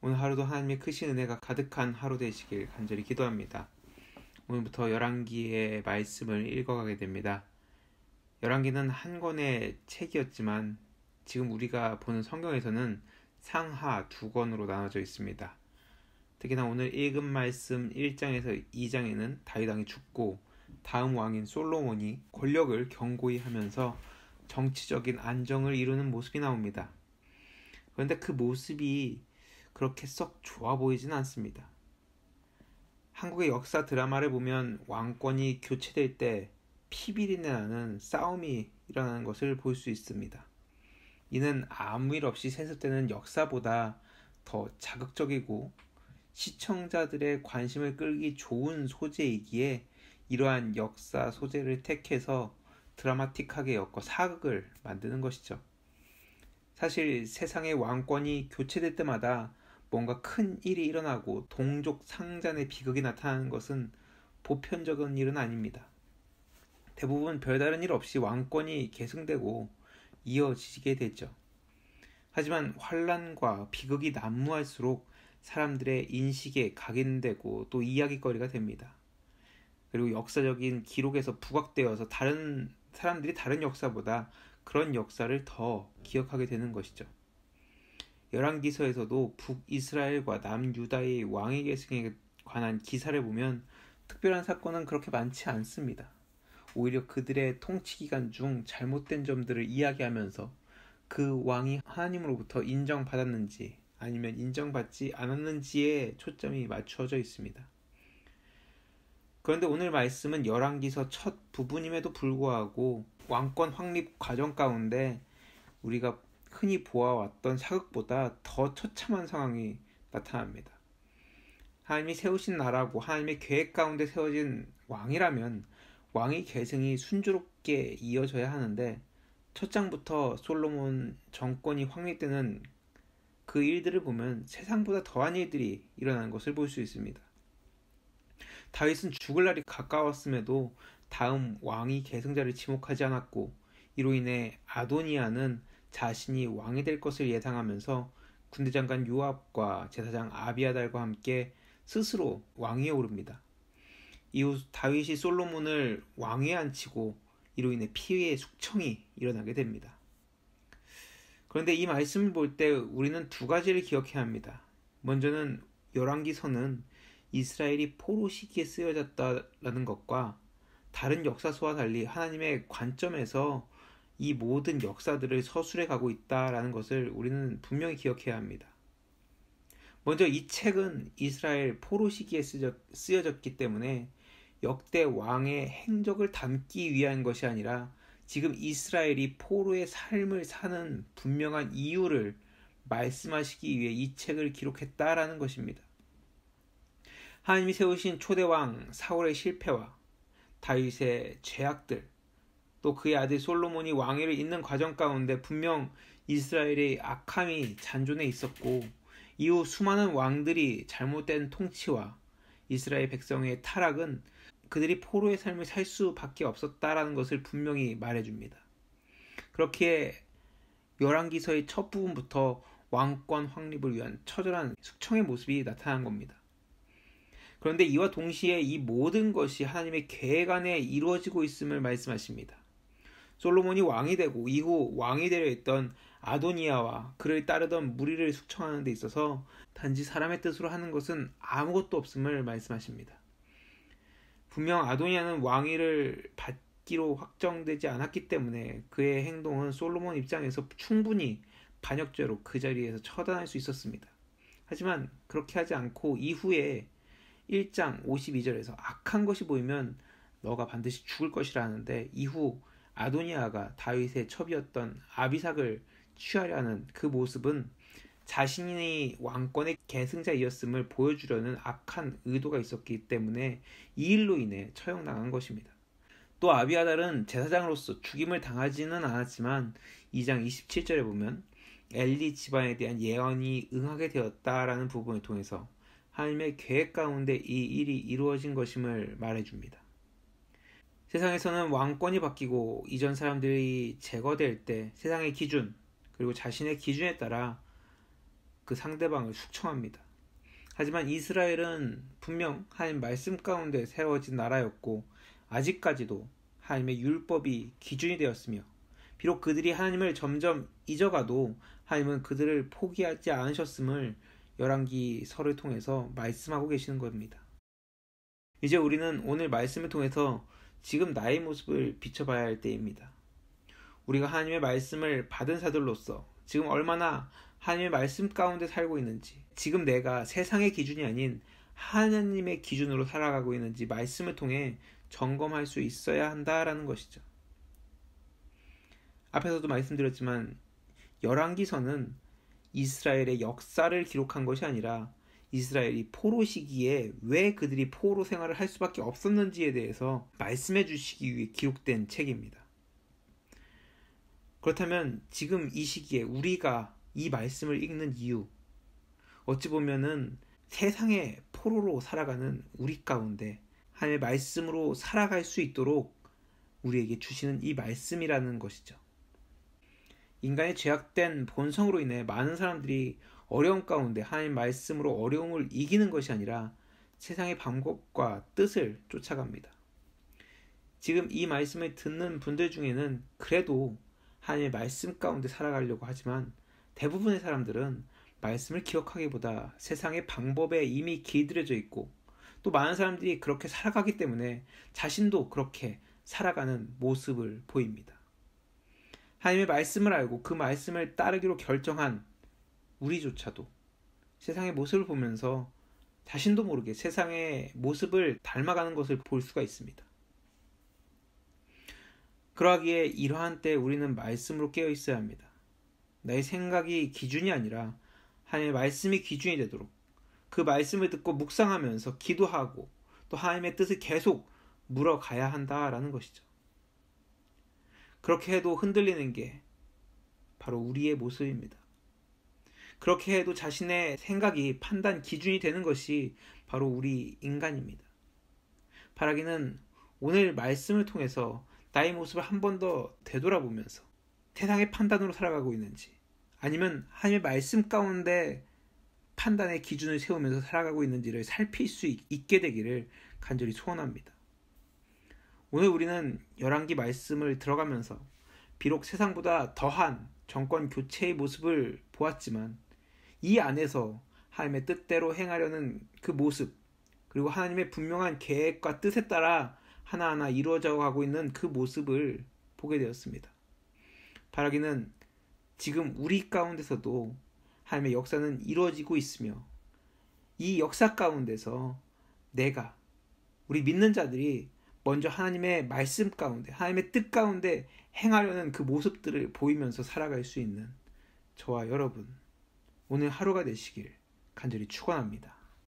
오늘 하루도 하나님의 크신 은혜가 가득한 하루 되시길 간절히 기도합니다. 오늘부터 열왕기의 말씀을 읽어가게 됩니다. 열왕기는 한 권의 책이었지만 지금 우리가 보는 성경에서는 상하 두 권으로 나눠져 있습니다. 특히나 오늘 읽은 말씀 1장에서 2장에는 다윗 왕이 죽고 다음 왕인 솔로몬이 권력을 견고히 하면서 정치적인 안정을 이루는 모습이 나옵니다. 그런데 그 모습이 그렇게 썩 좋아 보이진 않습니다. 한국의 역사 드라마를 보면 왕권이 교체될 때 피비린내 나는 싸움이 일어나는 것을 볼 수 있습니다. 이는 아무 일 없이 세습되는 역사보다 더 자극적이고 시청자들의 관심을 끌기 좋은 소재이기에 이러한 역사 소재를 택해서 드라마틱하게 엮어 사극을 만드는 것이죠. 사실 세상의 왕권이 교체될 때마다 뭔가 큰 일이 일어나고 동족 상잔의 비극이 나타나는 것은 보편적인 일은 아닙니다. 대부분 별다른 일 없이 왕권이 계승되고 이어지게 되죠. 하지만 환란과 비극이 난무할수록 사람들의 인식에 각인되고 또 이야기거리가 됩니다. 그리고 역사적인 기록에서 부각되어서 다른 사람들이 다른 역사보다 그런 역사를 더 기억하게 되는 것이죠. 열왕기서에서도 북이스라엘과 남유다의 왕위 계승에 관한 기사를 보면 특별한 사건은 그렇게 많지 않습니다. 오히려 그들의 통치 기간 중 잘못된 점들을 이야기하면서 그 왕이 하나님으로부터 인정받았는지 아니면 인정받지 않았는지에 초점이 맞추어져 있습니다. 그런데 오늘 말씀은 열왕기서 첫 부분임에도 불구하고 왕권 확립 과정 가운데 우리가 흔히 보아왔던 사극보다 더 처참한 상황이 나타납니다. 하나님이 세우신 나라고 하나님의 계획 가운데 세워진 왕이라면 왕위 계승이 순조롭게 이어져야 하는데 첫 장부터 솔로몬 정권이 확립되는 그 일들을 보면 세상보다 더한 일들이 일어나는 것을 볼 수 있습니다. 다윗은 죽을 날이 가까웠음에도 다음 왕위 계승자를 지목하지 않았고 이로 인해 아도니아는 자신이 왕이 될 것을 예상하면서 군대장관 요압과 제사장 아비아달과 함께 스스로 왕위에 오릅니다. 이후 다윗이 솔로몬을 왕위에 앉히고 이로 인해 피해의 숙청이 일어나게 됩니다. 그런데 이 말씀을 볼 때 우리는 두 가지를 기억해야 합니다. 먼저는 열왕기서는 이스라엘이 포로 시기에 쓰여졌다라는 것과 다른 역사서와 달리 하나님의 관점에서 이 모든 역사들을 서술해 가고 있다라는 것을 우리는 분명히 기억해야 합니다. 먼저 이 책은 이스라엘 포로 시기에 쓰여졌기 때문에 역대 왕의 행적을 담기 위한 것이 아니라 지금 이스라엘이 포로의 삶을 사는 분명한 이유를 말씀하시기 위해 이 책을 기록했다라는 것입니다. 하나님이 세우신 초대왕 사울의 실패와 다윗의 죄악들, 또 그의 아들 솔로몬이 왕위를 잇는 과정 가운데 분명 이스라엘의 악함이 잔존해 있었고 이후 수많은 왕들이 잘못된 통치와 이스라엘 백성의 타락은 그들이 포로의 삶을 살 수밖에 없었다라는 것을 분명히 말해줍니다. 그렇게 열왕기서의 첫 부분부터 왕권 확립을 위한 처절한 숙청의 모습이 나타난 겁니다. 그런데 이와 동시에 이 모든 것이 하나님의 계획 안에 이루어지고 있음을 말씀하십니다. 솔로몬이 왕이 되고 이후 왕이 되려 있던 아도니아와 그를 따르던 무리를 숙청하는 데 있어서 단지 사람의 뜻으로 하는 것은 아무것도 없음을 말씀하십니다. 분명 아도니아는 왕위를 받기로 확정되지 않았기 때문에 그의 행동은 솔로몬 입장에서 충분히 반역죄로 그 자리에서 처단할 수 있었습니다. 하지만 그렇게 하지 않고 이후에 1장 52절에서 악한 것이 보이면 너가 반드시 죽을 것이라 하는데 이후 아도니아가 다윗의 첩이었던 아비삭을 취하려는 그 모습은 자신이 왕권의 계승자이었음을 보여주려는 악한 의도가 있었기 때문에 이 일로 인해 처형당한 것입니다. 또 아비아달은 제사장으로서 죽임을 당하지는 않았지만 2장 27절에 보면 엘리 집안에 대한 예언이 응하게 되었다라는 부분을 통해서 하나님의 계획 가운데 이 일이 이루어진 것임을 말해줍니다. 세상에서는 왕권이 바뀌고 이전 사람들이 제거될 때 세상의 기준 그리고 자신의 기준에 따라 그 상대방을 숙청합니다. 하지만 이스라엘은 분명 하나님 말씀 가운데 세워진 나라였고 아직까지도 하나님의 율법이 기준이 되었으며 비록 그들이 하나님을 점점 잊어가도 하나님은 그들을 포기하지 않으셨음을 열왕기서를 통해서 말씀하고 계시는 겁니다. 이제 우리는 오늘 말씀을 통해서 지금 나의 모습을 비춰봐야 할 때입니다. 우리가 하나님의 말씀을 받은 자들로서 지금 얼마나 하나님의 말씀 가운데 살고 있는지, 지금 내가 세상의 기준이 아닌 하나님의 기준으로 살아가고 있는지 말씀을 통해 점검할 수 있어야 한다라는 것이죠. 앞에서도 말씀드렸지만 열왕기서는 이스라엘의 역사를 기록한 것이 아니라 이스라엘이 포로 시기에 왜 그들이 포로 생활을 할 수밖에 없었는지에 대해서 말씀해 주시기 위해 기록된 책입니다. 그렇다면 지금 이 시기에 우리가 이 말씀을 읽는 이유, 어찌 보면은 세상의 포로로 살아가는 우리 가운데 하나님의 말씀으로 살아갈 수 있도록 우리에게 주시는 이 말씀이라는 것이죠. 인간의 죄악된 본성으로 인해 많은 사람들이 어려움 가운데 하나님 말씀으로 어려움을 이기는 것이 아니라 세상의 방법과 뜻을 쫓아갑니다. 지금 이 말씀을 듣는 분들 중에는 그래도 하나님의 말씀 가운데 살아가려고 하지만 대부분의 사람들은 말씀을 기억하기보다 세상의 방법에 이미 길들여져 있고 또 많은 사람들이 그렇게 살아가기 때문에 자신도 그렇게 살아가는 모습을 보입니다. 하나님의 말씀을 알고 그 말씀을 따르기로 결정한 우리조차도 세상의 모습을 보면서 자신도 모르게 세상의 모습을 닮아가는 것을 볼 수가 있습니다. 그러하기에 이러한 때 우리는 말씀으로 깨어 있어야 합니다. 나의 생각이 기준이 아니라 하나님의 말씀이 기준이 되도록 그 말씀을 듣고 묵상하면서 기도하고 또 하나님의 뜻을 계속 물어가야 한다라는 것이죠. 그렇게 해도 흔들리는 게 바로 우리의 모습입니다. 그렇게 해도 자신의 생각이 판단 기준이 되는 것이 바로 우리 인간입니다. 바라기는 오늘 말씀을 통해서 나의 모습을 한 번 더 되돌아보면서 세상의 판단으로 살아가고 있는지 아니면 하나님의 말씀 가운데 판단의 기준을 세우면서 살아가고 있는지를 살필 수 있게 되기를 간절히 소원합니다. 오늘 우리는 열왕기 말씀을 들어가면서 비록 세상보다 더한 정권 교체의 모습을 보았지만 이 안에서 하나님의 뜻대로 행하려는 그 모습 그리고 하나님의 분명한 계획과 뜻에 따라 하나하나 이루어져 가고 있는 그 모습을 보게 되었습니다. 바라기는 지금 우리 가운데서도 하나님의 역사는 이루어지고 있으며 이 역사 가운데서 우리 믿는 자들이 먼저 하나님의 말씀 가운데 하나님의 뜻 가운데 행하려는 그 모습들을 보이면서 살아갈 수 있는 저와 여러분 오늘 하루가 되시길 간절히 축원합니다.